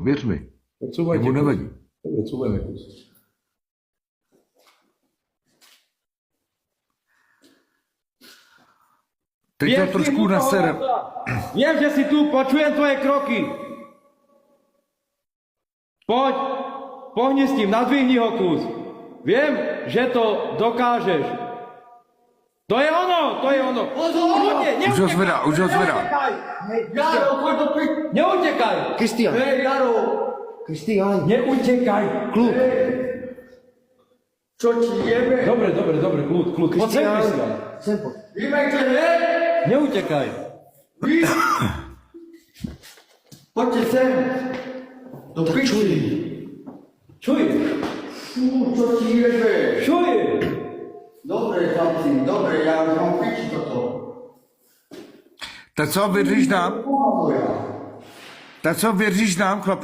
Věř mi. Couvajte. Nebo nevadí. Dobre, couvajme kus. Teď to trošku naserem. Viem, že si tu, počujem tvoje kroky. Poď, pohni s tým, nadvihni ho kus. Viem, že to dokážeš. To je ono, to je ono. Kľudne, Už ho zvedá, už ho zvedá. Jaro, poď do pi... Neutekaj. Kristián, Hej, Jaro, Kristián, neutekaj. kľud. Čo ti jebe? Dobre, kľud. Poď sem, Kristián. Sem poď. Vybejte, hej. Neutekaj. Vy. Poďte sem. Do Tak piči. čuj. Čo je? Fú, čo ti jebe? Čo je? Dobre, chlapci, dobre, ja už mám piči toto. Tak co, věříš nám? Boha moja. Tak co, věříš nám, chlape?